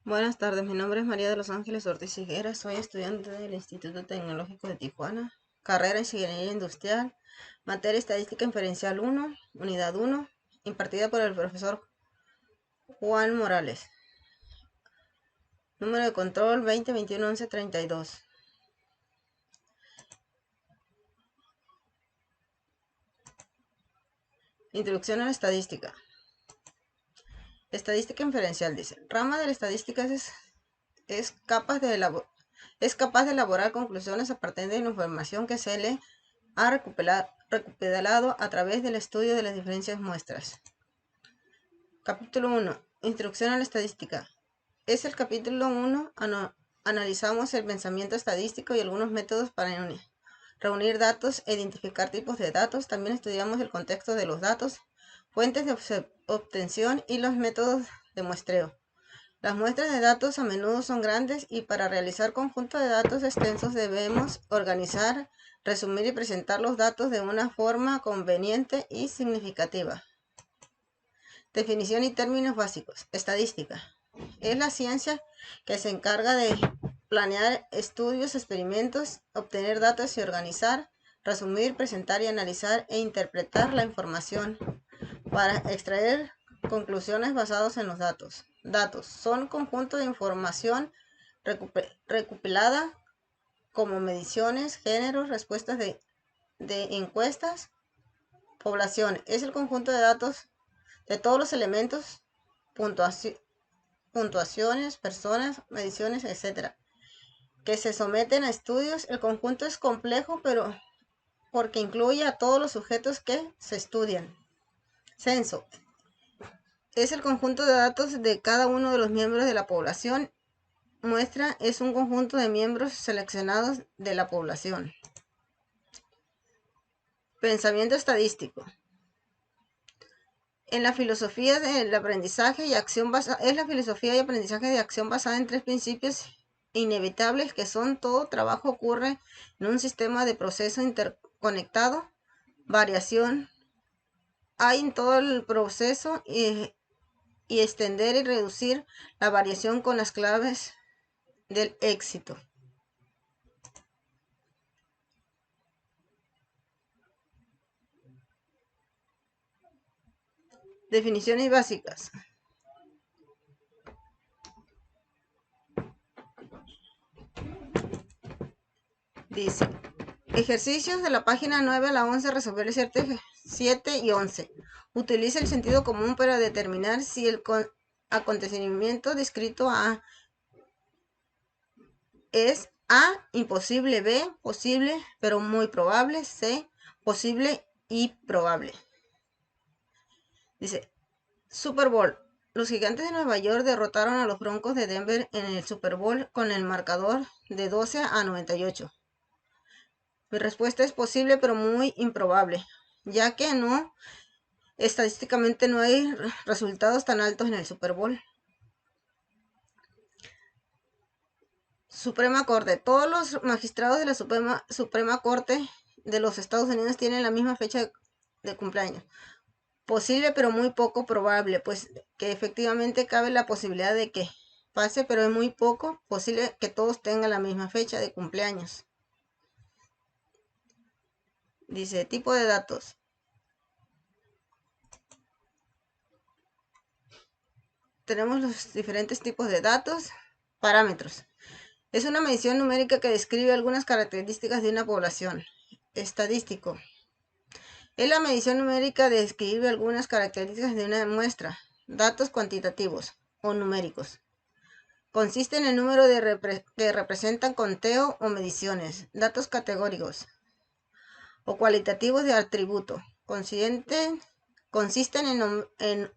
Buenas tardes, mi nombre es María de los Ángeles Ortiz Higuera, soy estudiante del Instituto Tecnológico de Tijuana, carrera en Ingeniería Industrial, materia Estadística Inferencial 1, Unidad 1, impartida por el profesor Juan Morales. Número de control 2021-1132. Introducción a la estadística. Estadística inferencial dice, rama de la estadística es capaz de elaborar conclusiones a partir de la información que se le ha recuperado a través del estudio de las diferentes muestras. Capítulo 1. Introducción a la estadística. Es el capítulo 1. Analizamos el pensamiento estadístico y algunos métodos para reunir datos e identificar tipos de datos. También estudiamos el contexto de los datos, fuentes de obtención y los métodos de muestreo. Las muestras de datos a menudo son grandes y para realizar conjuntos de datos extensos debemos organizar, resumir y presentar los datos de una forma conveniente y significativa. Definición y términos básicos. Estadística. Es la ciencia que se encarga de planear estudios, experimentos, obtener datos y organizar, resumir, presentar y analizar e interpretar la información para extraer conclusiones basadas en los datos. Datos son conjuntos de información recopilada como mediciones, géneros, respuestas de encuestas. Población es el conjunto de datos de todos los elementos, puntuaciones, personas, mediciones, etc., que se someten a estudios. El conjunto es complejo, pero porque incluye a todos los sujetos que se estudian. Censo es el conjunto de datos de cada uno de los miembros de la población. Muestra es un conjunto de miembros seleccionados de la población. Pensamiento estadístico. En la filosofía del aprendizaje y acción es la filosofía y aprendizaje de acción basada en tres principios inevitables que son: todo trabajo ocurre en un sistema de proceso interconectado, variación hay en todo el proceso y extender y reducir la variación con las claves del éxito. Definiciones básicas. Dice, ejercicios de la página 9 a la 11, resolver el 7 y 11. Utiliza el sentido común para determinar si el acontecimiento descrito es A, imposible; B, posible pero muy probable; C, posible y probable. Dice, Super Bowl. Los Gigantes de Nueva York derrotaron a los Broncos de Denver en el Super Bowl con el marcador de 12-98. Mi respuesta es posible pero muy improbable, ya que estadísticamente no hay resultados tan altos en el Super Bowl. Suprema Corte. Todos los magistrados de la Suprema Corte de los Estados Unidos tienen la misma fecha de cumpleaños. Posible pero muy poco probable, pues que efectivamente cabe la posibilidad de que pase, pero es muy poco posible que todos tengan la misma fecha de cumpleaños. Dice, tipo de datos. Tenemos los diferentes tipos de datos. Parámetros. Es una medición numérica que describe algunas características de una población. Estadístico. Es la medición numérica que describe algunas características de una muestra. Datos cuantitativos o numéricos. Consiste en el número que representan conteo o mediciones. Datos categóricos o cualitativos de atributo. Consisten en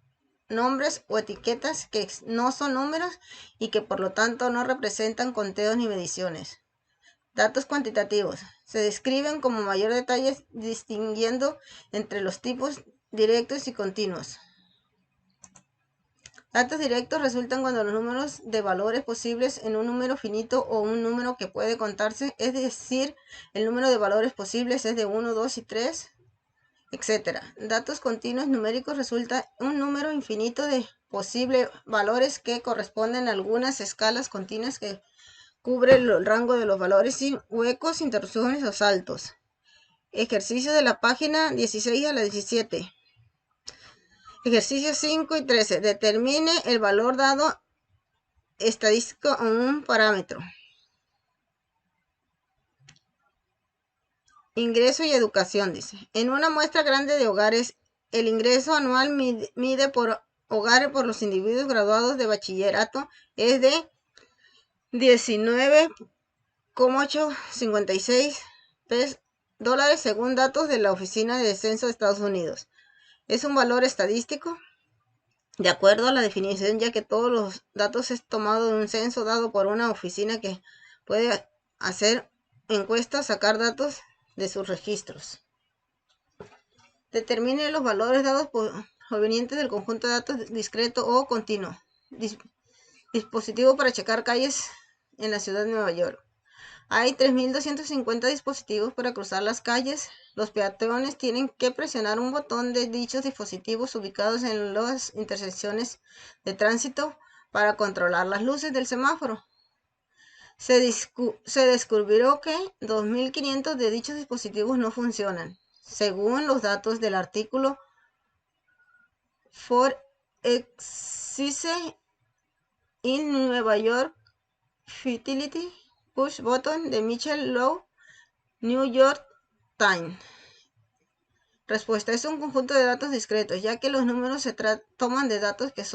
nombres o etiquetas que no son números y que por lo tanto no representan conteos ni mediciones. Datos cuantitativos. Se describen con mayor detalle distinguiendo entre los tipos directos y continuos. Datos directos resultan cuando los números de valores posibles en un número finito o un número que puede contarse, es decir, el número de valores posibles es de 1, 2 y 3, etc. Datos continuos numéricos resulta un número infinito de posibles valores que corresponden a algunas escalas continuas que cubre el rango de los valores sin huecos, interrupciones o saltos. Ejercicio de la página 16 a la 17. Ejercicios 5 y 13. Determine el valor dado estadístico a un parámetro. Ingreso y educación, dice. En una muestra grande de hogares, el ingreso anual mide por hogar por los individuos graduados de bachillerato es de $19,856 según datos de la Oficina de Censo de Estados Unidos. Es un valor estadístico de acuerdo a la definición, ya que todos los datos es tomado de un censo dado por una oficina que puede hacer encuestas, sacar datos de sus registros. Determine los valores dados provenientes del conjunto de datos discreto o continuo. Dispositivo para checar calles en la ciudad de Nueva York. Hay 3.250 dispositivos para cruzar las calles. Los peatones tienen que presionar un botón de dichos dispositivos ubicados en las intersecciones de tránsito para controlar las luces del semáforo. Se descubrió que 2.500 de dichos dispositivos no funcionan, según los datos del artículo For Exercise in New York Futility Push Button de Michelle Low, New York Times. Respuesta: es un conjunto de datos discretos, ya que los números se toman de datos que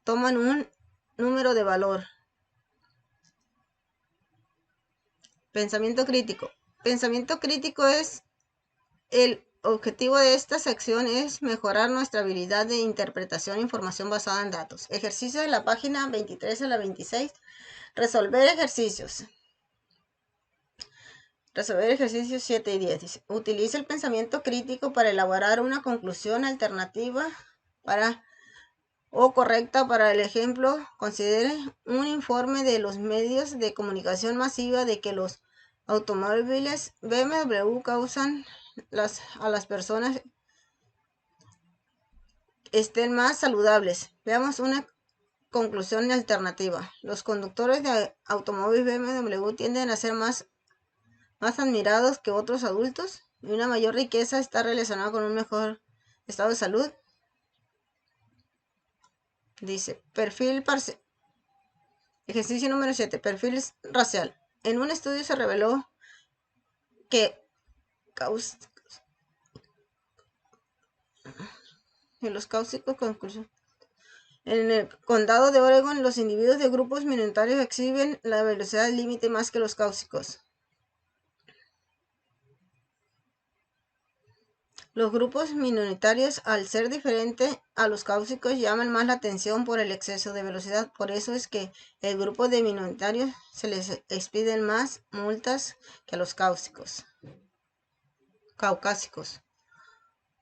toman un número de valor. Pensamiento crítico. Pensamiento crítico es el objetivo de esta sección es mejorar nuestra habilidad de interpretación de información basada en datos. Ejercicio de la página 23 a la 26. Resolver ejercicios. Resolver ejercicios 7 y 10. Dice, utiliza el pensamiento crítico para elaborar una conclusión alternativa o correcta para el ejemplo. Considere un informe de los medios de comunicación masiva de que los automóviles BMW causan a las personas estén más saludables. Veamos una conclusión alternativa. Los conductores de automóviles BMW tienden a ser más admirados que otros adultos y una mayor riqueza está relacionada con un mejor estado de salud. Dice, ejercicio número 7, perfil racial. En un estudio se reveló que en los cáusticos conclusión. En el condado de Oregon, los individuos de grupos minoritarios exhiben la velocidad límite más que los cáusticos. Los grupos minoritarios, al ser diferentes a los cáusticos, llaman más la atención por el exceso de velocidad. Por eso es que el grupo de minoritarios se les expiden más multas que a los caucásicos.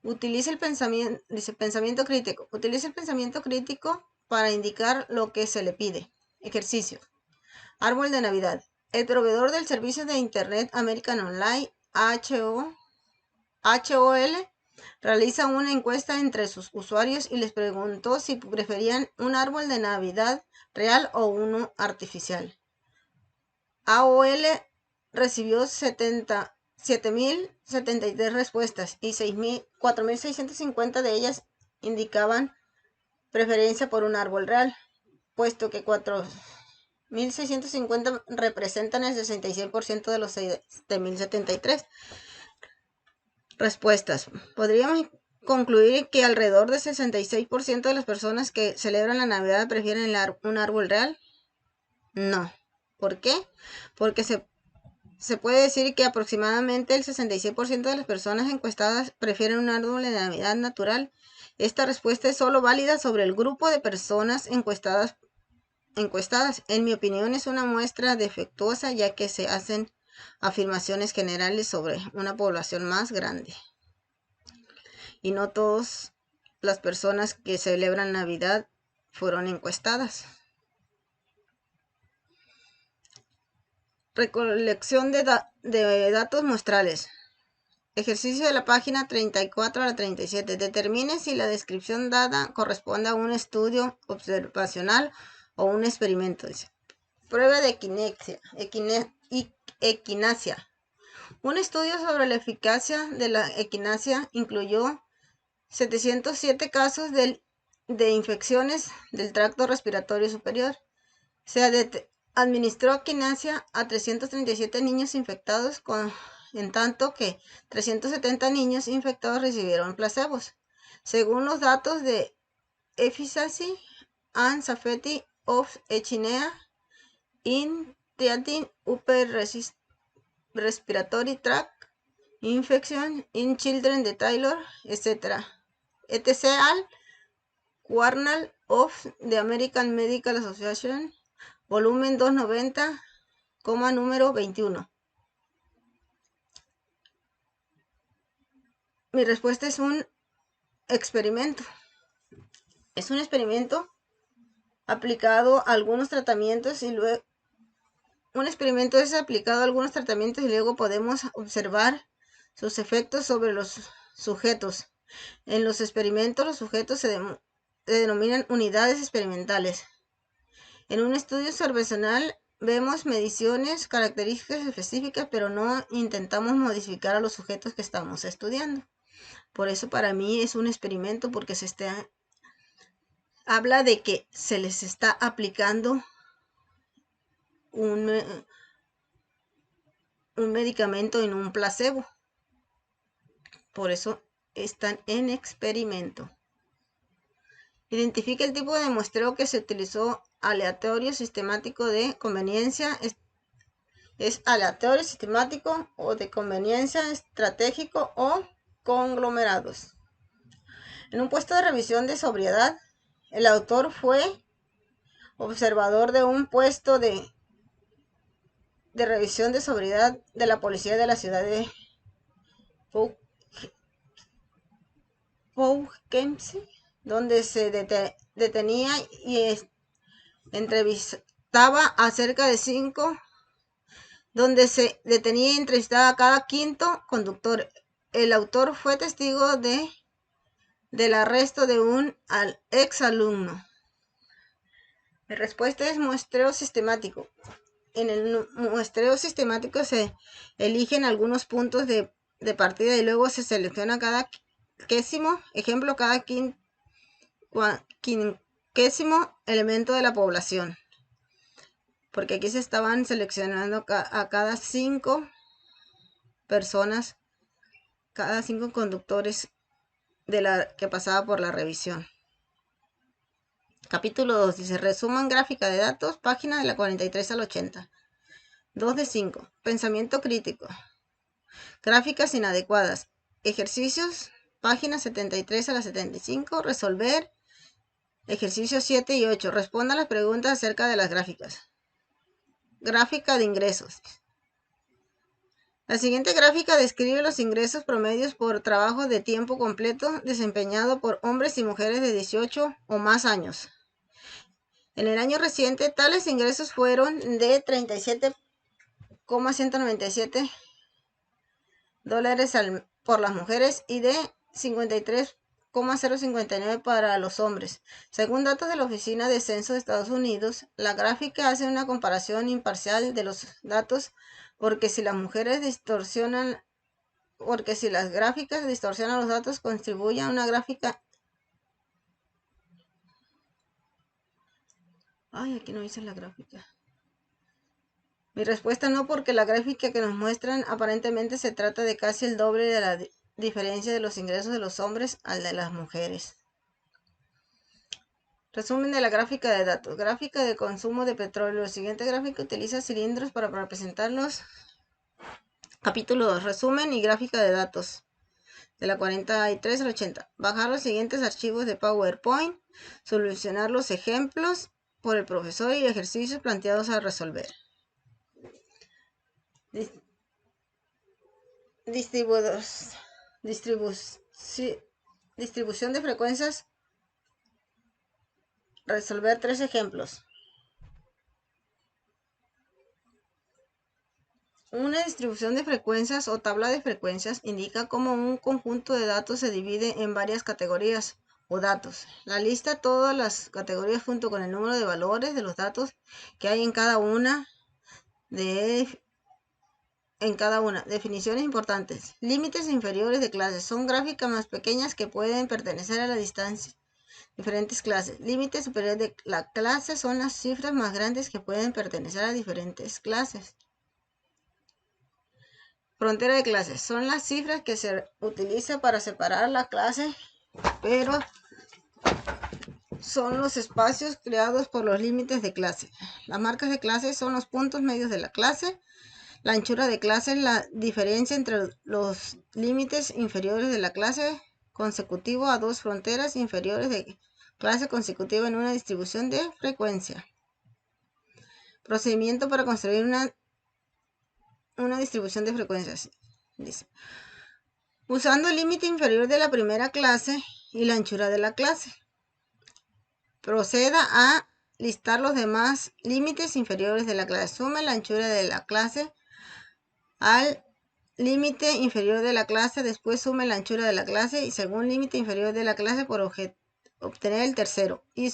Utiliza el pensamiento crítico. Utiliza el pensamiento crítico para indicar lo que se le pide. Ejercicio. Árbol de Navidad. El proveedor del servicio de Internet American Online, HOL, realiza una encuesta entre sus usuarios y les preguntó si preferían un árbol de Navidad real o uno artificial. AOL recibió 7.073 respuestas y 4.650 de ellas indicaban preferencia por un árbol real, puesto que 4.650 representan el 66% de los 7.073 respuestas. Podríamos concluir que alrededor del 66% de las personas que celebran la Navidad prefieren un árbol real. No. ¿Por qué? Porque se puede decir que aproximadamente el 66% de las personas encuestadas prefieren un árbol de Navidad natural. Esta respuesta es solo válida sobre el grupo de personas encuestadas. En mi opinión, es una muestra defectuosa, ya que se hacen afirmaciones generales sobre una población más grande. Y no todas las personas que celebran Navidad fueron encuestadas. Recolección de datos muestrales. Ejercicio de la página 34 a la 37. Determine si la descripción dada corresponde a un estudio observacional o un experimento. Dice. Prueba de equinacia. Un estudio sobre la eficacia de la equinacia incluyó 707 casos de infecciones del tracto respiratorio superior. Se administró equinacia a 337 niños infectados, en tanto que 370 niños infectados recibieron placebos. Según los datos de Efficacy and Safety of Echinacea in Treating Upper Respiratory Tract Infection in Children de Taylor, etc. al Journal of the American Medical Association, volumen 290, número 21. Mi respuesta es un experimento. Es un experimento aplicado a algunos tratamientos y luego luego podemos observar sus efectos sobre los sujetos. En los experimentos, los sujetos se denominan unidades experimentales. En un estudio observacional vemos mediciones, características específicas, pero no intentamos modificar a los sujetos que estamos estudiando. Por eso para mí es un experimento, porque habla de que se les está aplicando un medicamento en un placebo. Por eso están en experimento. Identifica el tipo de muestreo que se utilizó: aleatorio, sistemático, de conveniencia. Es aleatorio, sistemático o de conveniencia, estratégico o conglomerados. En un puesto de revisión de sobriedad, el autor fue observador de un puesto de revisión de sobriedad de la policía de la ciudad de Poughkeepsie, donde se detenía y entrevistaba a cerca de 5, donde se detenía y entrevistaba a cada quinto conductor. El autor fue testigo del arresto de un ex alumno. Mi respuesta es muestreo sistemático. En el muestreo sistemático se eligen algunos puntos de partida y luego se selecciona cada quinquésimo elemento de la población. Porque aquí se estaban seleccionando a cada 5 personas, cada 5 conductores que pasaba por la revisión. Capítulo 2 dice: resumen gráfica de datos, página de la 43 al 80. 2 de 5. Pensamiento crítico. Gráficas inadecuadas. Ejercicios, páginas 73 a la 75. Resolver. Ejercicios 7 y 8. Responda a las preguntas acerca de las gráficas. Gráfica de ingresos. La siguiente gráfica describe los ingresos promedios por trabajo de tiempo completo desempeñado por hombres y mujeres de 18 o más años. En el año reciente, tales ingresos fueron de $37,197 por las mujeres y de $53,059 para los hombres. Según datos de la Oficina de Censo de Estados Unidos, la gráfica hace una comparación imparcial de los datos, porque si las gráficas distorsionan los datos, contribuye a una gráfica. Aquí no dice la gráfica. Mi respuesta no, porque la gráfica que nos muestran aparentemente se trata de casi el doble de la diferencia de los ingresos de los hombres al de las mujeres. Resumen de la gráfica de datos. Gráfica de consumo de petróleo. La siguiente gráfica utiliza cilindros para representarlos. Capítulo 2. Resumen y gráfica de datos. De la 43 al 80. Bajar los siguientes archivos de PowerPoint. Solucionar los ejemplos por el profesor y ejercicios planteados a resolver. Distribución de frecuencias. Resolver 3 ejemplos. Una distribución de frecuencias o tabla de frecuencias indica cómo un conjunto de datos se divide en varias categorías o datos. La lista todas las categorías junto con el número de valores de los datos que hay en cada una. Definiciones importantes. Límites inferiores de clases. Son gráficas más pequeñas que pueden pertenecer a la distancia. Diferentes clases. Límites superiores de la clase son las cifras más grandes que pueden pertenecer a diferentes clases. Frontera de clases. Son las cifras que se utiliza para separar la clase, pero son los espacios creados por los límites de clase. Las marcas de clase son los puntos medios de la clase. La anchura de clase es la diferencia entre los límites inferiores de la clase consecutivo a dos fronteras inferiores de clase consecutiva en una distribución de frecuencia. Procedimiento para construir una distribución de frecuencias. Dice, usando el límite inferior de la primera clase y la anchura de la clase, proceda a listar los demás límites inferiores de la clase. Sume la anchura de la clase al límite inferior de la clase, después sume la anchura de la clase y según límite inferior de la clase por obtener el tercero y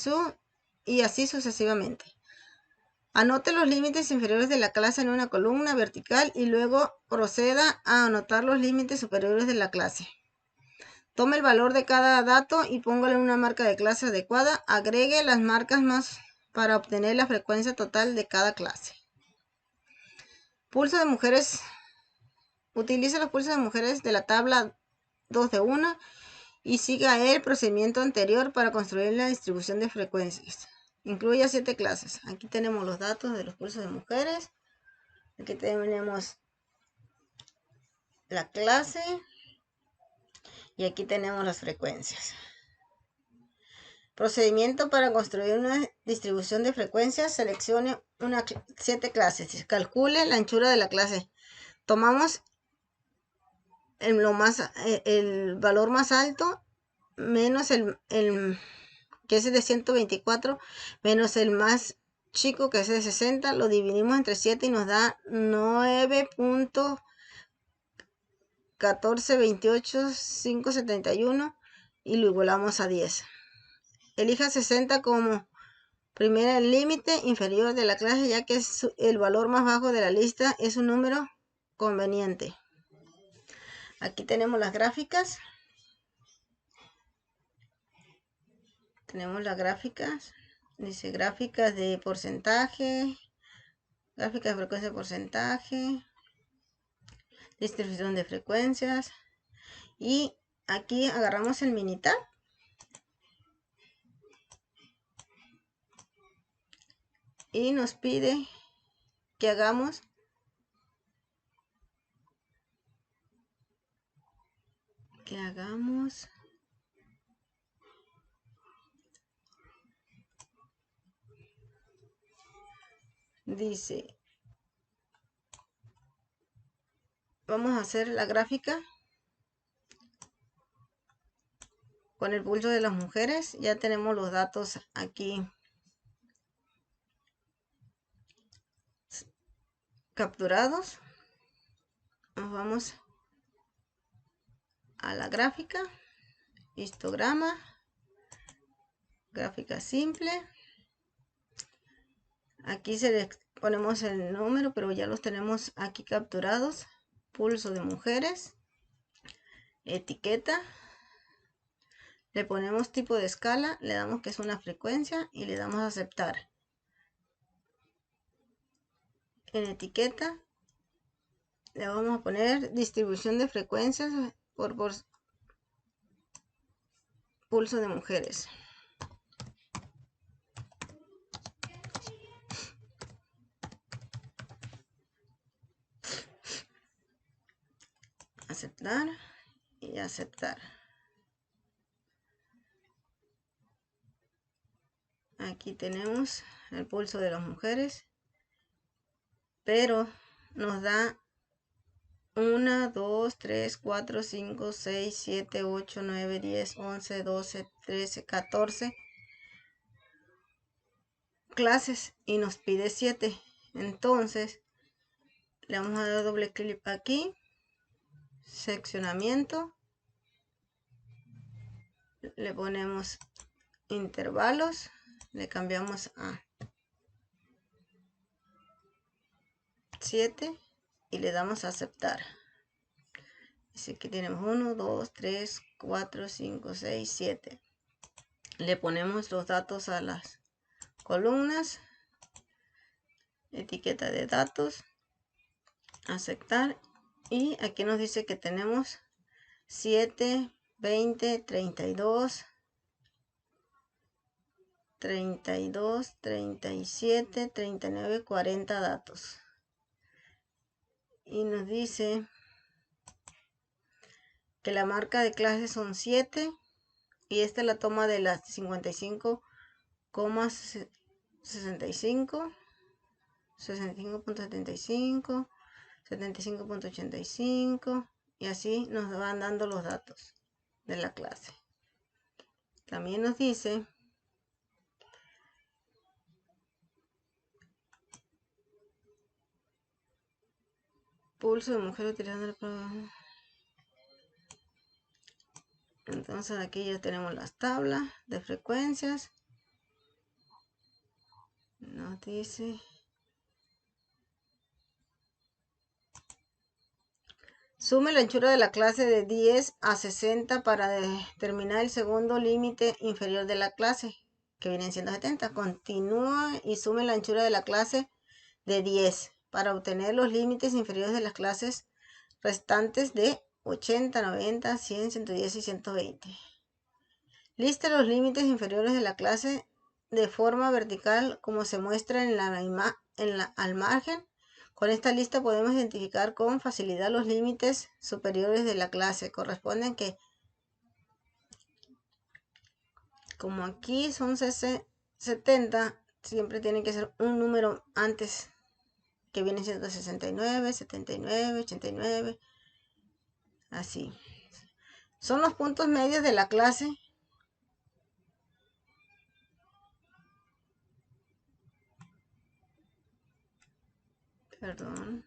así sucesivamente. Anote los límites inferiores de la clase en una columna vertical y luego proceda a anotar los límites superiores de la clase. Tome el valor de cada dato y póngale una marca de clase adecuada. Agregue las marcas más para obtener la frecuencia total de cada clase. Pulso de mujeres. Utilice los pulsos de mujeres de la tabla 2 de 1 y siga el procedimiento anterior para construir la distribución de frecuencias. Incluye 7 clases. Aquí tenemos los datos de los pulsos de mujeres. Aquí tenemos la clase. Y aquí tenemos las frecuencias. Procedimiento para construir una distribución de frecuencias. Seleccione 7 clases. Calcule la anchura de la clase. Tomamos el valor más alto menos el que es de 124 menos el más chico que es de 60, lo dividimos entre 7 y nos da 9.1428.571 y lo igualamos a 10. Elija 60 como primer límite inferior de la clase, ya que es el valor más bajo de la lista, es un número conveniente. Aquí tenemos las gráficas. Tenemos las gráficas. Dice gráficas de porcentaje, gráfica de frecuencia de porcentaje, distribución de frecuencias. Y aquí agarramos el Minitab. Y nos pide que hagamos dice, vamos a hacer la gráfica con el pulso de las mujeres. Ya tenemos los datos aquí capturados. Nos vamos a la gráfica, histograma, gráfica simple. Aquí ponemos el número, pero ya los tenemos aquí capturados. Pulso de mujeres, etiqueta, le ponemos tipo de escala, le damos que es una frecuencia y le damos a aceptar. En etiqueta le vamos a poner distribución de frecuencias por pulso de mujeres. Aceptar y aceptar. Aquí tenemos el pulso de las mujeres, pero nos da 1, 2, 3, 4, 5, 6, 7, 8, 9, 10, 11, 12, 13, 14 clases y nos pide 7. Entonces Le vamos a dar doble clic aquí, seccionamiento, le ponemos intervalos, le cambiamos a 7 y le damos a aceptar. Así que tenemos 1, 2, 3, 4, 5, 6, 7. Le ponemos los datos a las columnas, etiqueta de datos, aceptar, y aquí nos dice que tenemos 7, 20, 32, 37, 39, 40 datos. Y nos dice que la marca de clase son 7 y esta es la toma de las 55,65, 65.75, 75.85 y así nos van dando los datos de la clase. También nos dice pulso de mujer utilizando el programa. Entonces aquí ya tenemos las tablas de frecuencias. Nos dice sume la anchura de la clase de 10 a 60 para determinar el segundo límite inferior de la clase, que viene siendo 70. Continúa y sume la anchura de la clase de 10 para obtener los límites inferiores de las clases restantes de 80, 90, 100, 110 y 120. Liste los límites inferiores de la clase de forma vertical como se muestra en al margen. Con esta lista podemos identificar con facilidad los límites superiores de la clase. Corresponden que, como aquí son 70, siempre tiene que ser un número antes, que viene siendo 69, 79, 89, así. Son los puntos medios de la clase. Perdón.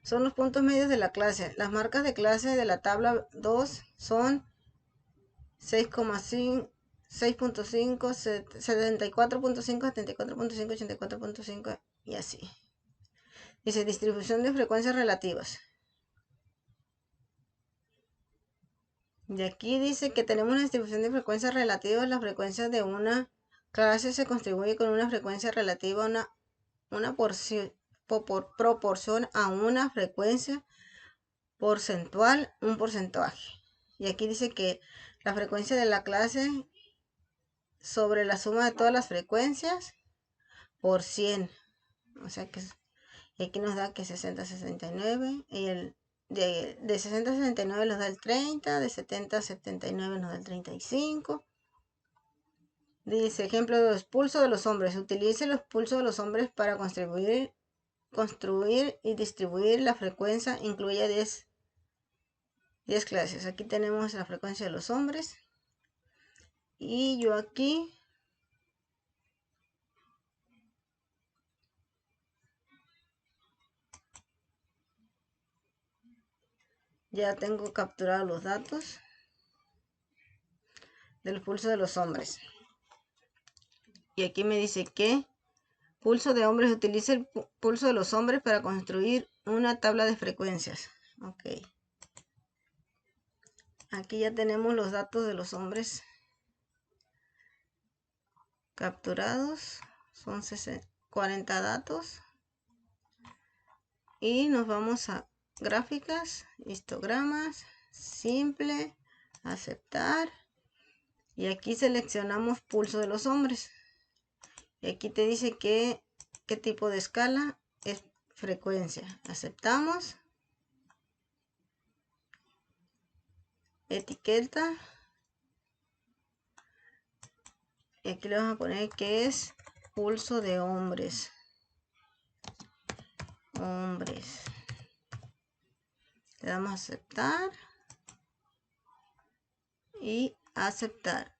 Son los puntos medios de la clase. Las marcas de clase de la tabla 2 son 6,5, 6.5, 74.5, 74.5, 84.5 y así. Dice distribución de frecuencias relativas. Y aquí dice que tenemos una distribución de frecuencias relativas. La frecuencia de una clase se contribuye con una frecuencia relativa a una proporción a una frecuencia porcentual, un porcentaje. Y aquí dice que la frecuencia de la clase sobre la suma de todas las frecuencias por 100. O sea que aquí nos da que 60 a 69 y de 60 a 69 nos da el 30, de 70 a 79 nos da el 35. Dice ejemplo de los pulsos de los hombres. Utilice los pulsos de los hombres para construir y distribuir la frecuencia. Incluye 10 clases. Aquí tenemos la frecuencia de los hombres. Y yo aquí ya tengo capturados los datos del pulso de los hombres. Y aquí me dice que pulso de hombres, utiliza el pulso de los hombres para construir una tabla de frecuencias. Ok. Aquí ya tenemos los datos de los hombres capturados. Son 40 datos. Y nos vamos a gráficas, histogramas, simple, aceptar. Y aquí seleccionamos pulso de los hombres. Y aquí te dice qué tipo de escala es frecuencia. Aceptamos. Etiqueta. Y aquí le vamos a poner que es pulso de hombres. Hombres. Le damos a aceptar. Y aceptar.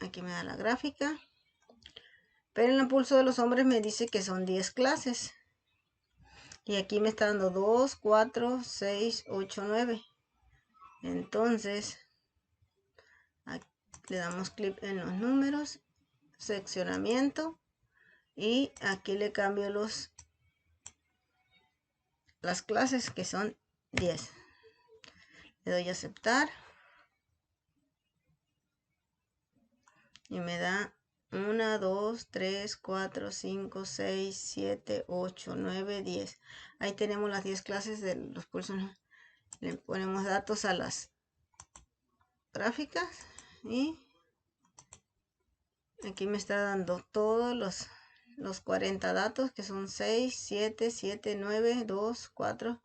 Aquí me da la gráfica. Pero en el pulso de los hombres me dice que son 10 clases. Y aquí me está dando 2, 4, 6, 8, 9. Entonces, aquí le damos clic en los números, seccionamiento, y aquí le cambio las clases, que son 10. Le doy a aceptar. Y me da 1, 2, 3, 4, 5, 6, 7, 8, 9, 10. Ahí tenemos las 10 clases de los pulsos. Le ponemos datos a las gráficas y aquí me está dando todos los 40 datos, que son 6, 7, 7, 9, 2, 4.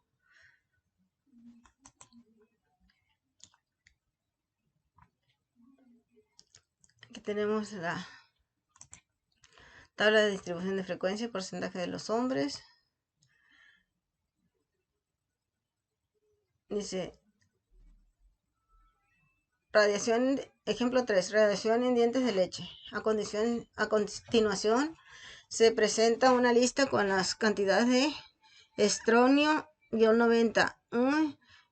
Aquí tenemos la tabla de distribución de frecuencia y porcentaje de los hombres. Dice radiación, ejemplo 3, radiación en dientes de leche. A continuación se presenta una lista con las cantidades de estronio-90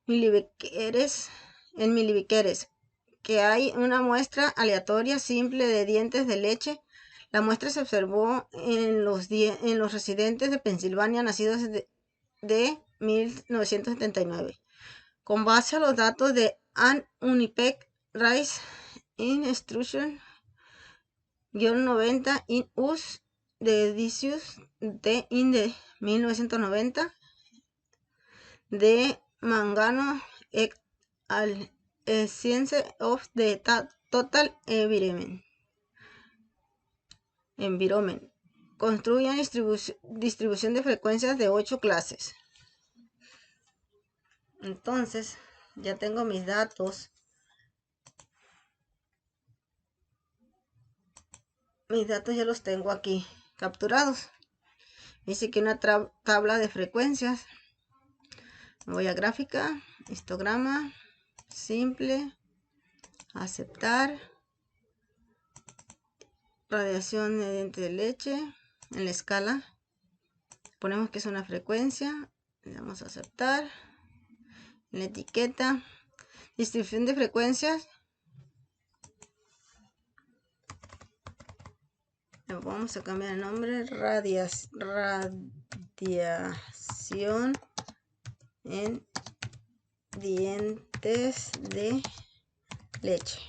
milibequeres en milibequeres, que hay una muestra aleatoria simple de dientes de leche. La muestra se observó en los residentes de Pensilvania nacidos de 1979. Con base a los datos de An Unipec Rice Instruction 90 in US de Edicius de 1990 de Mangano et al Science of the Total Environment. Construyan distribución de frecuencias de 8 clases. Entonces, ya tengo mis datos. Mis datos ya los tengo aquí capturados. Dice que una tabla de frecuencias. Me voy a gráfica, histograma, simple, aceptar, radiación de diente de leche, en la escala. Ponemos que es una frecuencia, le damos a aceptar. En la etiqueta, distribución de frecuencias. Le vamos a cambiar el nombre, radiación en dientes de leche.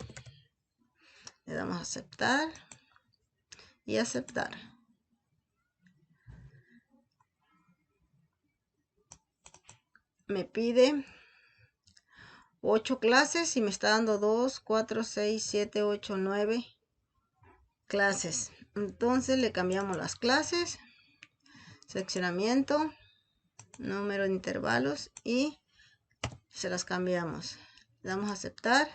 Le damos a aceptar y aceptar. Me pide 8 clases y me está dando 2, 4, 6, 7, 8, 9 clases. Entonces le cambiamos las clases, seccionamiento, número de intervalos y se las cambiamos. Le damos a aceptar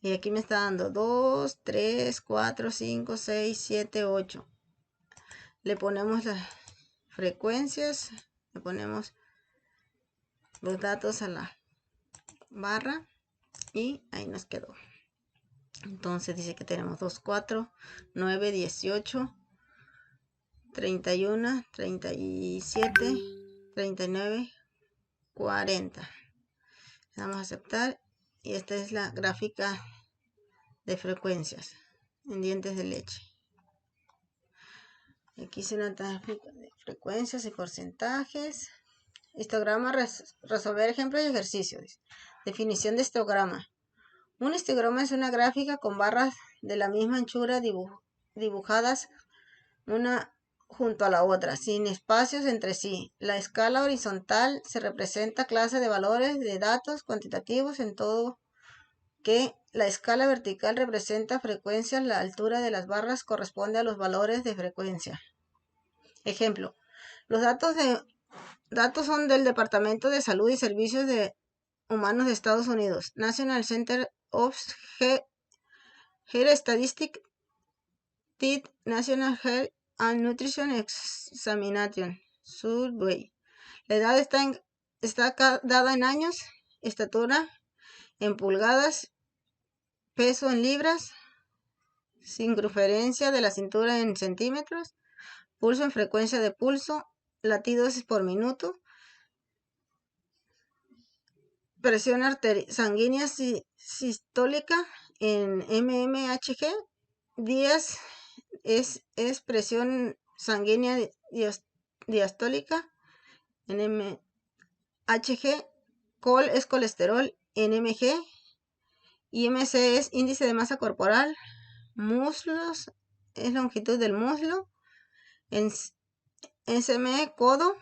y aquí me está dando 2, 3, 4, 5, 6, 7, 8. Le ponemos las frecuencias, le ponemos los datos a la barra y ahí nos quedó. Entonces dice que tenemos 2, 4, 9, 18, 31, 37, 39, 40. Le damos a aceptar y esta es la gráfica de frecuencias en dientes de leche. Aquí se una gráfica de frecuencias y porcentajes. Histograma, resolver ejemplos y ejercicios. Definición de histograma. Un histograma es una gráfica con barras de la misma anchura dibujadas una junto a la otra, sin espacios entre sí. La escala horizontal se representa clase de valores de datos cuantitativos, en todo que la escala vertical representa frecuencias. La altura de las barras corresponde a los valores de frecuencia. Ejemplo, los datos son del Departamento de Salud y Servicios Humanos de Estados Unidos, National Center of Health Statistics, National Health and Nutrition Examination Survey. La edad está dada en años, estatura en pulgadas, peso en libras, circunferencia de la cintura en centímetros, pulso en frecuencia de pulso, latidos por minuto, presión sanguínea sistólica en mmHg, días es presión sanguínea diastólica en mmHg, col es colesterol en mg, IMC es índice de masa corporal, muslos es longitud del muslo, en SME codo,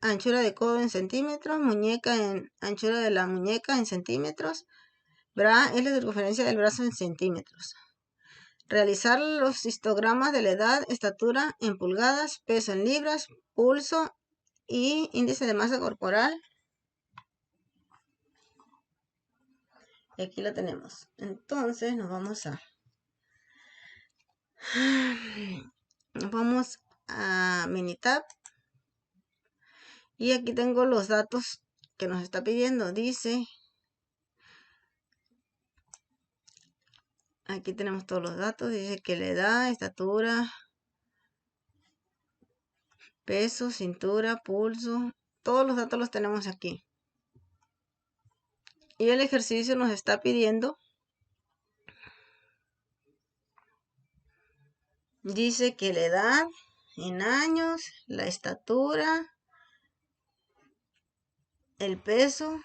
anchura de codo en centímetros, muñeca en anchura de la muñeca en centímetros, bra es la circunferencia del brazo en centímetros. Realizar los histogramas de la edad, estatura en pulgadas, peso en libras, pulso y índice de masa corporal. Y aquí lo tenemos. Entonces nos vamos a Minitab. Y aquí tengo los datos que nos está pidiendo. Dice, aquí tenemos todos los datos. Dice que la edad, estatura, peso, cintura, pulso. Todos los datos los tenemos aquí. Y el ejercicio nos está pidiendo. Dice que la edad en años, la estatura, el peso,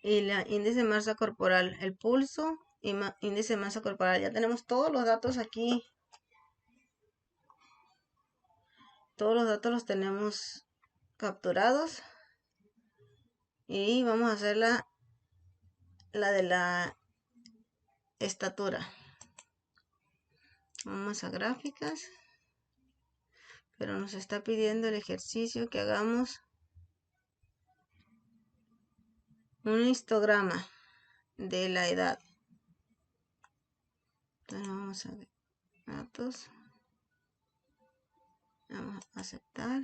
y la índice de masa corporal, el pulso y índice de masa corporal. Ya tenemos todos los datos aquí. Todos los datos los tenemos capturados. Y vamos a hacer la de la estatura. Vamos a gráficas. Pero nos está pidiendo el ejercicio que hagamos un histograma de la edad. Entonces vamos a ver datos. Vamos a aceptar.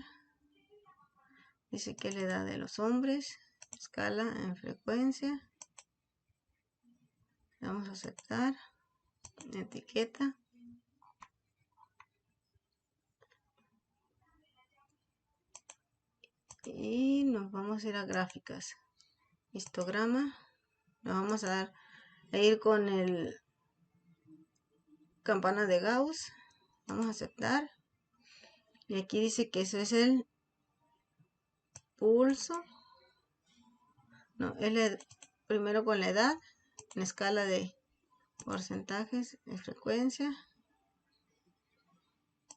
Dice que es la edad de los hombres. Escala en frecuencia. Vamos a aceptar. Etiqueta. Y nos vamos a ir a gráficas. Histograma. Nos vamos a ir con el campana de Gauss. Vamos a aceptar. Y aquí dice que eso es el pulso. No, primero con la edad. En escala de porcentajes de frecuencia.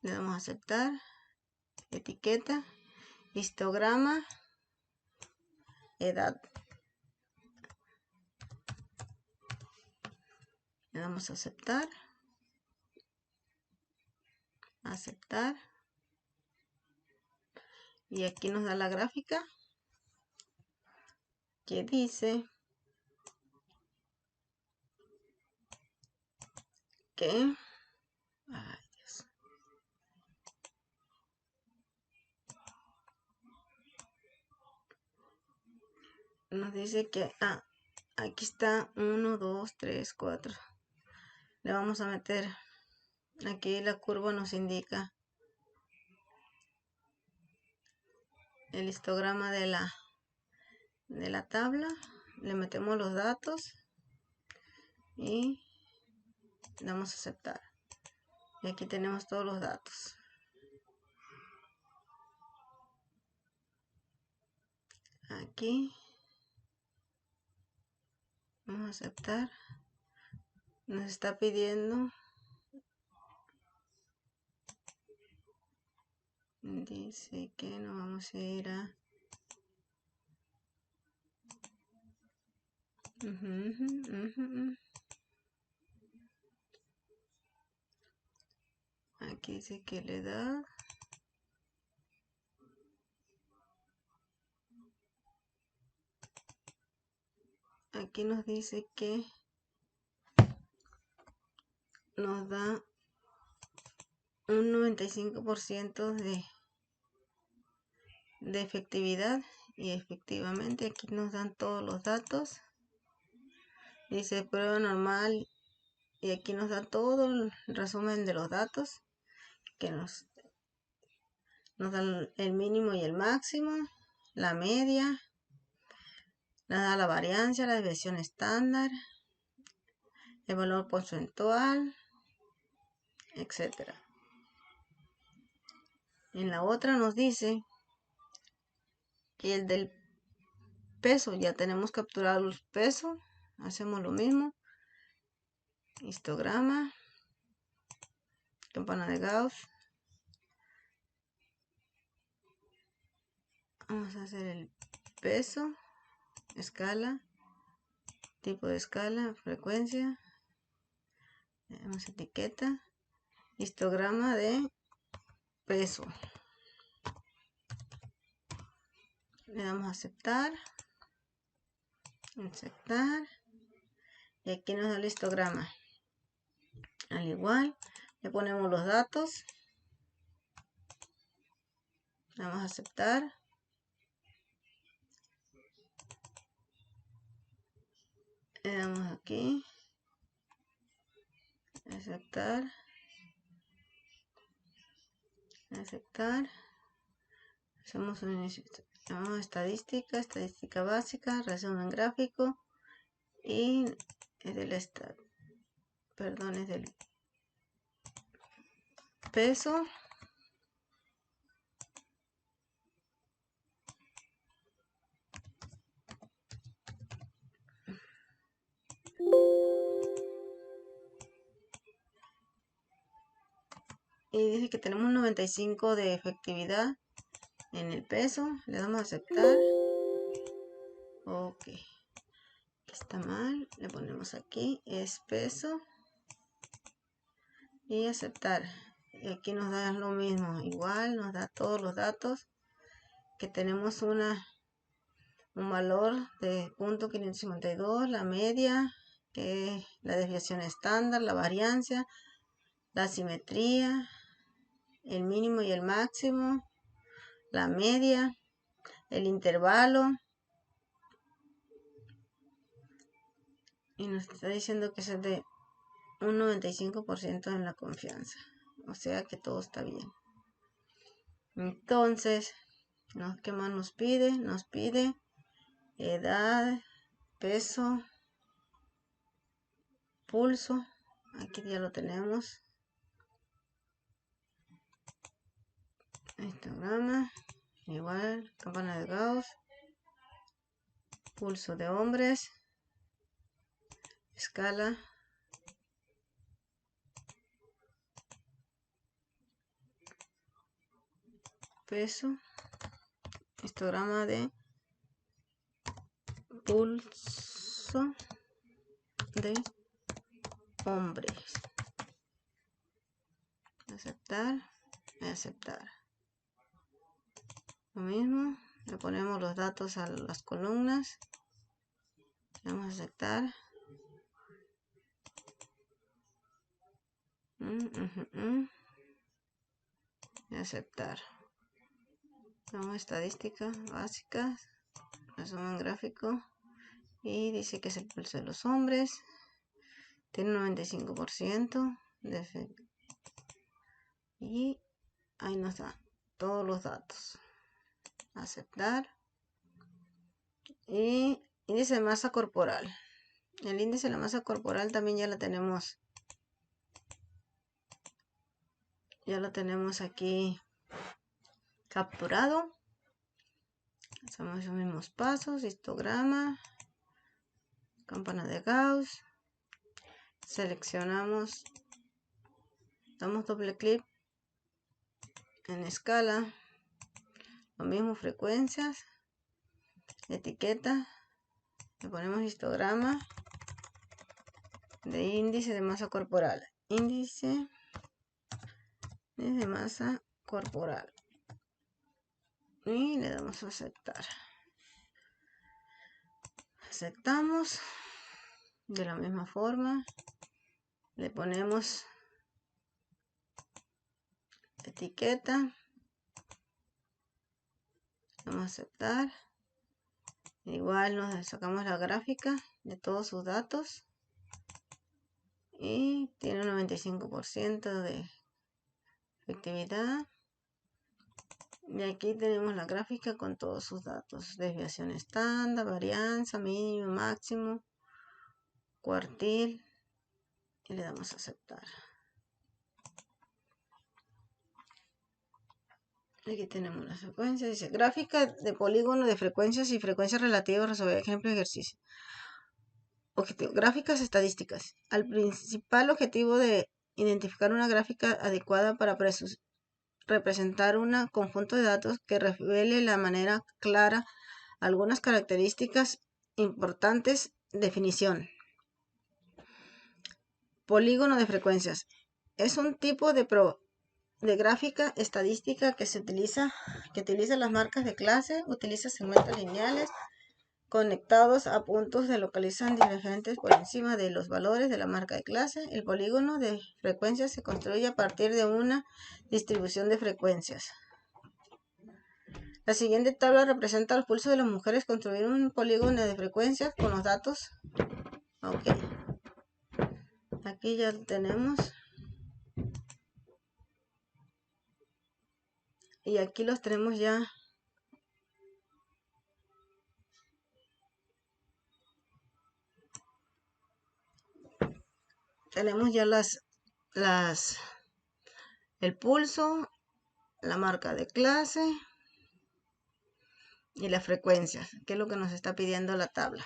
Le damos a aceptar. Etiqueta. Histograma. Edad. Le damos a aceptar. Aceptar. Y aquí nos da la gráfica que dice que ay, Dios. Nos dice que aquí está 1, 2, 3, 4. Le vamos a meter aquí la curva, nos indica el histograma de la tabla. Le metemos los datos y damos a aceptar. Y aquí tenemos todos los datos. Aquí vamos a aceptar. Nos está pidiendo. Dice que nos vamos a ir a aquí dice que la edad. Aquí nos dice que nos da un 95% de efectividad, y efectivamente aquí nos dan todos los datos. Dice prueba normal y aquí nos da todo el resumen de los datos que nos dan el mínimo y el máximo, la media, nos da la variancia, la desviación estándar, el valor porcentual, etcétera. En la otra nos dice que el del peso, ya tenemos capturado el peso, hacemos lo mismo, histograma, campana de Gauss, vamos a hacer el peso, escala, tipo de escala, frecuencia, tenemos etiqueta, histograma de peso, le damos a aceptar, y aquí nos da el histograma. Al igual le ponemos los datos, vamos a aceptar, le damos aquí aceptar, hacemos llamamos estadística básica, resumen gráfico, y es del es del peso, y dice que tenemos un 95 de efectividad en el peso, le damos a aceptar, ok, está mal, le ponemos aquí, es peso, y aceptar, y aquí nos da lo mismo, igual nos da todos los datos, que tenemos un valor de 0.552, la media, la desviación estándar, la variancia, la simetría, el mínimo y el máximo, la media, el intervalo, y nos está diciendo que es de un 95% en la confianza, o sea que todo está bien. Entonces, ¿qué más nos pide? Nos pide edad, peso, pulso, aquí ya lo tenemos, histograma, igual, campana de Gauss, pulso de hombres, escala, peso, histograma de pulso de hombres, aceptar, lo mismo, le ponemos los datos a las columnas, vamos a aceptar, aceptar, vamos estadística básica, resumen gráfico, y dice que es el pulso de los hombres, tiene un 95% de efecto, y ahí nos da todos los datos, aceptar, y índice de masa corporal, el índice de la masa corporal también ya lo tenemos aquí capturado, hacemos los mismos pasos, histograma, campana de Gauss, seleccionamos, damos doble clic en escala, lo mismo frecuencias, etiqueta, le ponemos histograma de índice de masa corporal, índice de masa corporal, y le damos a aceptar, aceptamos, de la misma forma le ponemos etiqueta, vamos a aceptar. Igual nos sacamos la gráfica de todos sus datos y tiene un 95% de efectividad. Y aquí tenemos la gráfica con todos sus datos: desviación estándar, varianza, mínimo, máximo, cuartil, y le damos a aceptar. Aquí tenemos la secuencia, dice gráfica de polígono de frecuencias y frecuencias relativas, resolver ejemplo de ejercicio. Objetivo: gráficas estadísticas. Al principal objetivo de identificar una gráfica adecuada para representar un conjunto de datos que revele de manera clara algunas características importantes. Definición: polígono de frecuencias es un tipo de gráfica estadística que utiliza las marcas de clase, utiliza segmentos lineales conectados a puntos que localizan divergentes por encima de los valores de la marca de clase. El polígono de frecuencias se construye a partir de una distribución de frecuencias. La siguiente tabla representa los pulsos de las mujeres. Construir un polígono de frecuencias con los datos. Ok. Aquí ya tenemos. Y aquí los tenemos ya. Tenemos ya el pulso, la marca de clase y las frecuencias, que es lo que nos está pidiendo la tabla.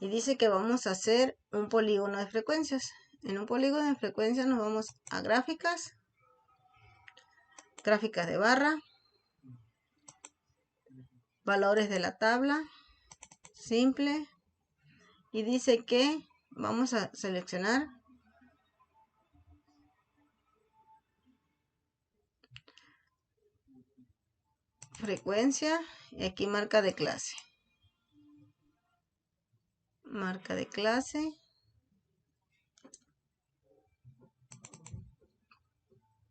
Y dice que vamos a hacer un polígono de frecuencias. En un polígono de frecuencias nos vamos a gráficas, gráficas de barra, valores de la tabla, simple, y dice que vamos a seleccionar frecuencia y aquí marca de clase. Marca de clase.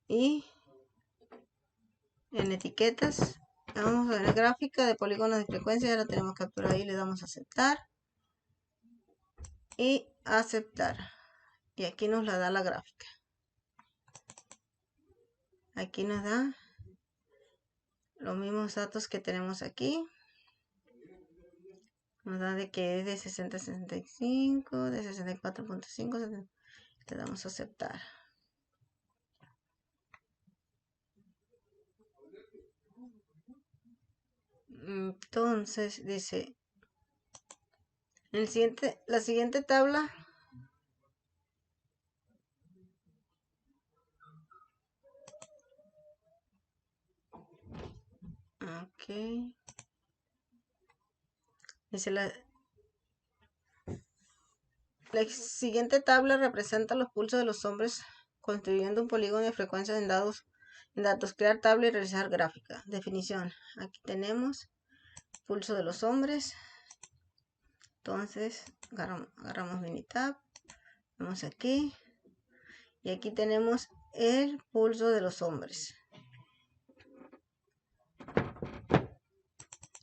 Y en etiquetas vamos a ver gráfica de polígonos de frecuencia. Ya la tenemos capturada ahí. Le damos a aceptar y aceptar. Y aquí nos la da la gráfica. Aquí nos da los mismos datos que tenemos aquí. Nos da de que es de 60 a 65, de 64.5. Le damos a aceptar. Entonces dice la siguiente tabla. Ok. Dice la siguiente tabla representa los pulsos de los hombres construyendo un polígono de frecuencias en datos. Crear tabla y realizar gráfica. Definición: aquí tenemos pulso de los hombres. Entonces agarramos Minitab, vamos aquí y aquí tenemos el pulso de los hombres.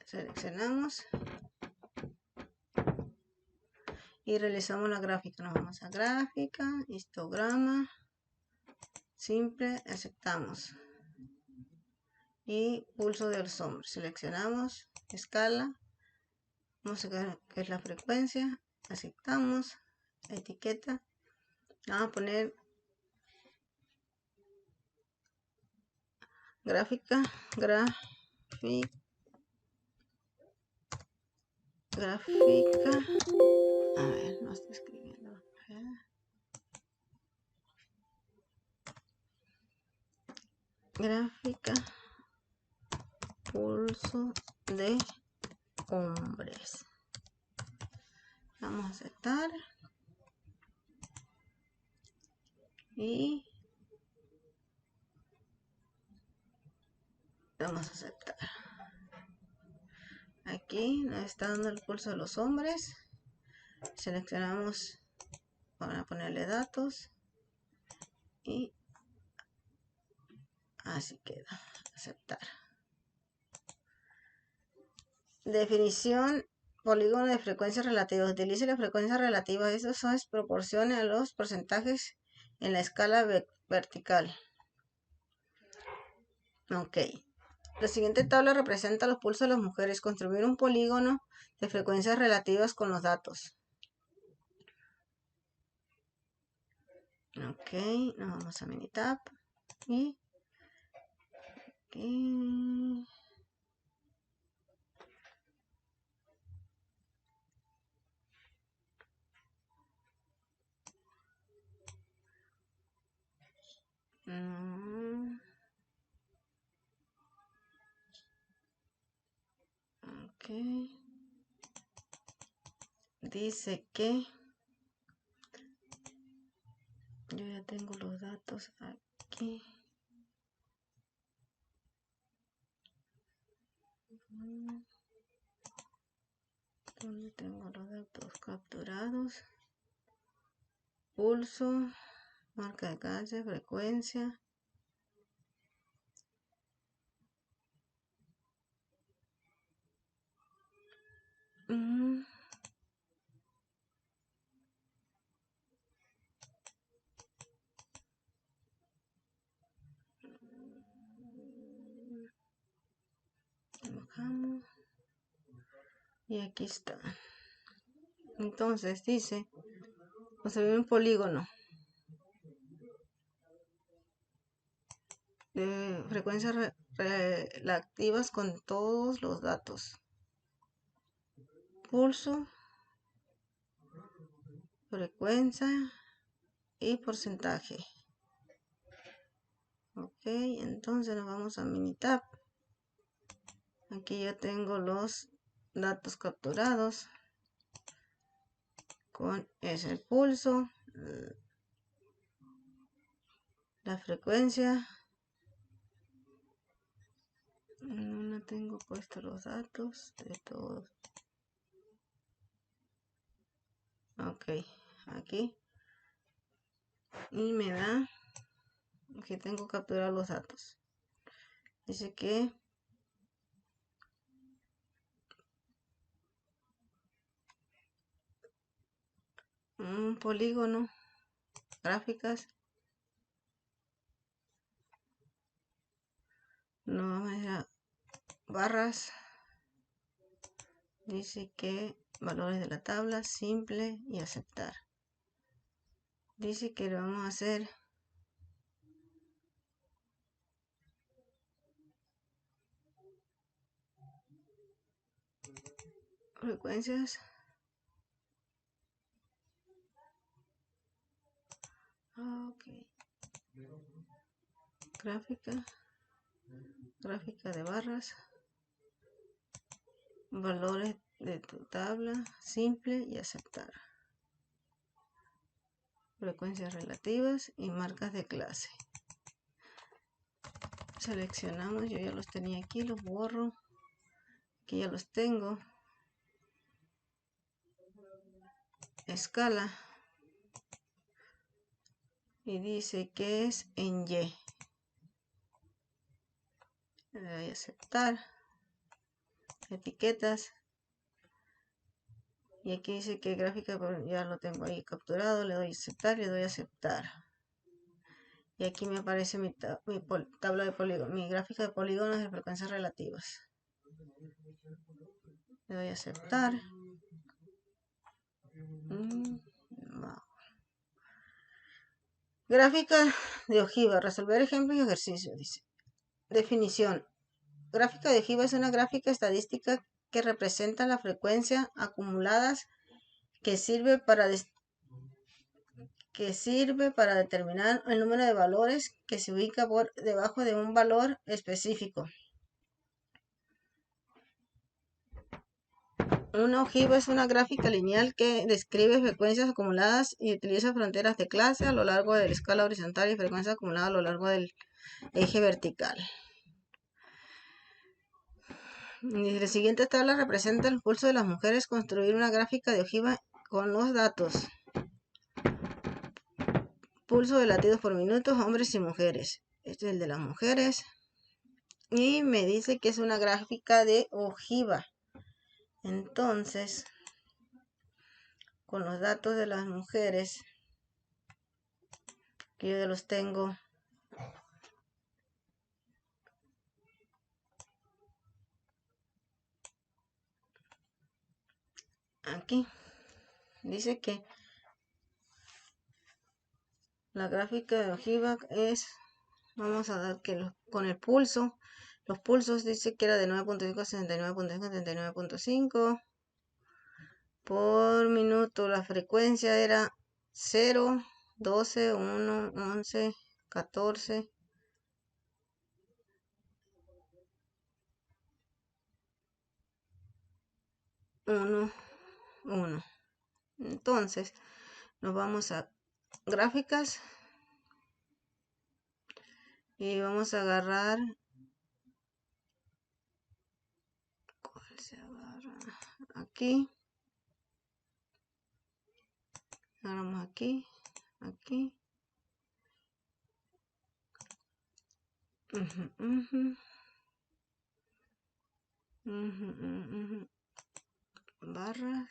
Seleccionamos y realizamos la gráfica. Nos vamos a gráfica, histograma, simple, aceptamos. Y pulso de los hombres. Seleccionamos, escala, vamos a ver qué es la frecuencia, aceptamos, etiqueta, vamos a poner gráfica, a ver, no estoy escribiendo. Gráfica, pulso de hombres. Vamos a aceptar. Y vamos a aceptar. Aquí nos está dando el pulso de los hombres. Seleccionamos para ponerle datos. Y Así queda. Aceptar. Definición. Polígono de frecuencias relativas. Utilice la frecuencia relativa. Estos son proporciones a los porcentajes en la escala vertical. Ok. La siguiente tabla representa los pulsos de las mujeres. Construir un polígono de frecuencias relativas con los datos. Ok, nos vamos a Minitab y aquí. Ok. Dice que yo ya tengo los datos aquí. ¿Dónde tengo los datos capturados? Pulso, marca de calle, frecuencia. Bajamos. Y aquí está. Entonces dice, construir un polígono de frecuencias relativas con todos los datos. Pulso, frecuencia y porcentaje. Ok, entonces nos vamos a Minitab. Aquí ya tengo los datos capturados con ese pulso, la frecuencia. No tengo puesto los datos de todos. Ok, aquí. Y me da que tengo capturado los datos. Dice que un polígono, gráficas, no era barras. Dice que valores de la tabla, simple y aceptar. Dice que lo vamos a hacer frecuencias. Ok. Gráfica de barras. Valores de tu tabla, simple y aceptar. Frecuencias relativas y marcas de clase. Seleccionamos, yo ya los tenía aquí, los borro. Aquí ya los tengo. Escala. Y dice que es en Y. Le doy a aceptar. Etiquetas. Y aquí dice que gráfica, ya lo tengo ahí capturado. Le doy a aceptar, le doy a aceptar. Y aquí me aparece mi tabla de polígonos, mi gráfica de polígonos de frecuencias relativas. Le doy a aceptar. Gráfica de ojiva. Resolver ejemplos y ejercicios. Dice. Definición. Gráfica de ojiva es una gráfica estadística que representa la frecuencia acumuladas que sirve para determinar el número de valores que se ubica por debajo de un valor específico. Una ojiva es una gráfica lineal que describe frecuencias acumuladas y utiliza fronteras de clase a lo largo de la escala horizontal y frecuencias acumuladas a lo largo del eje vertical. La siguiente tabla representa el pulso de las mujeres. Construir una gráfica de ojiva con los datos. Pulso de latidos por minuto, hombres y mujeres. Este es el de las mujeres. Y me dice que es una gráfica de ojiva. Entonces, con los datos de las mujeres, que yo ya los tengo aquí, dice que la gráfica de ojiva es, vamos a dar que con el pulso, los pulsos dice que era de 9.5 a 69.5 a 39.5 por minuto. La frecuencia era 0, 12, 1, 11, 14, 1, 1. Entonces, nos vamos a gráficas y vamos a agarrar, ¿cuál se agarra? Aquí, agarramos aquí, aquí, barra,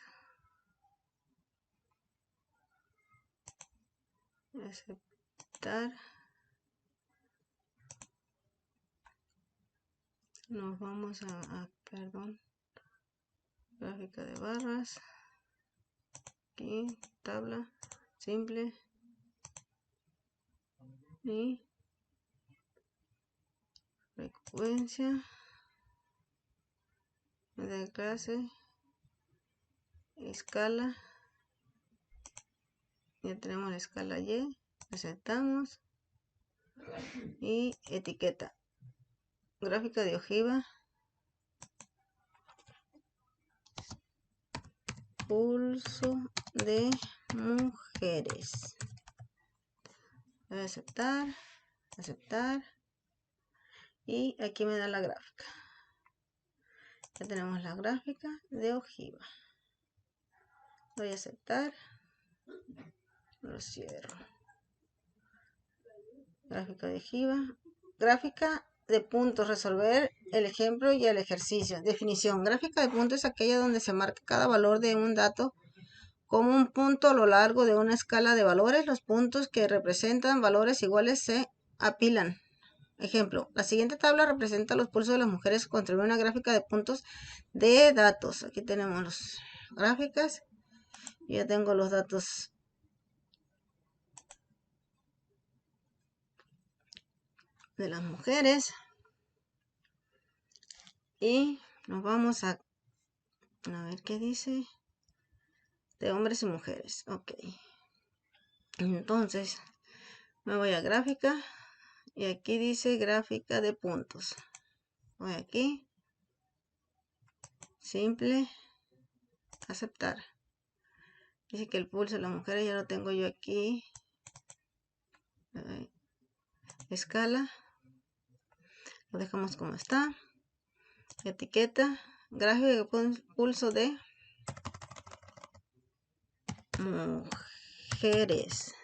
aceptar, nos vamos a perdón, gráfica de barras, aquí, tabla, simple, y frecuencia de clase, escala, ya tenemos la escala Y, aceptamos, y etiqueta, gráfica de ojiva, pulso de mujeres, voy a aceptar, aceptar, y aquí me da la gráfica. Ya tenemos la gráfica de ojiva. Voy a aceptar, lo cierro. Gráfica de ojiva, gráfica de puntos, resolver el ejemplo y el ejercicio. Definición: gráfica de puntos es aquella donde se marca cada valor de un dato como un punto a lo largo de una escala de valores. Los puntos que representan valores iguales se apilan. Ejemplo: la siguiente tabla representa los pulsos de las mujeres. Construir una gráfica de puntos de datos. Aquí tenemos las gráficas. Ya tengo los datos de las mujeres. Y nos vamos a ver qué dice. De hombres y mujeres. Ok. Entonces, me voy a gráfica. Y aquí dice gráfica de puntos. Voy aquí. Simple. Aceptar. Dice que el pulso de las mujeres ya lo tengo yo aquí. Escala. Lo dejamos como está. Etiqueta. Gráfica de pulso de mujeres.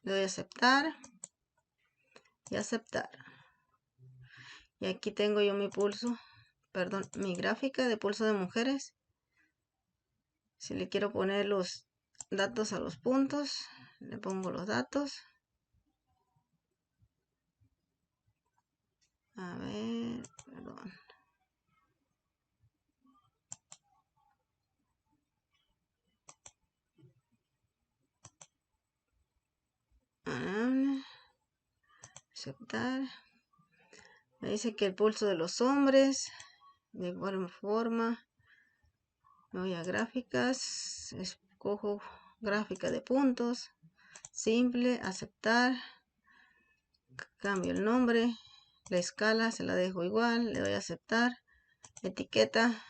Le doy a aceptar. Y aceptar. Y aquí tengo yo mi pulso. Perdón, mi gráfica de pulso de mujeres. Si le quiero poner los datos a los puntos, le pongo los datos. A ver, perdón. Aceptar. Me dice que el pulso de los hombres, de igual forma. Me voy a gráficas, escojo gráfica de puntos, simple, aceptar, cambio el nombre, la escala se la dejo igual, le doy a aceptar, etiqueta,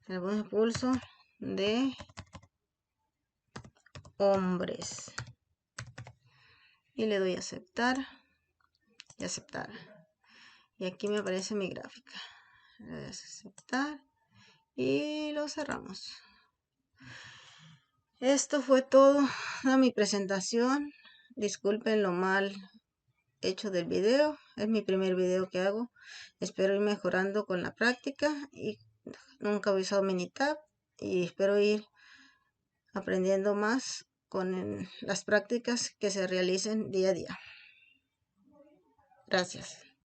le pongo el pulso de hombres y le doy a aceptar y aceptar. Y aquí me aparece mi gráfica. Le doy a aceptar y lo cerramos. Esto fue todo mi presentación. Disculpen lo mal hecho del video. Es mi primer video que hago. Espero ir mejorando con la práctica y nunca he usado Minitab y espero ir aprendiendo más con las prácticas que se realicen día a día. Gracias.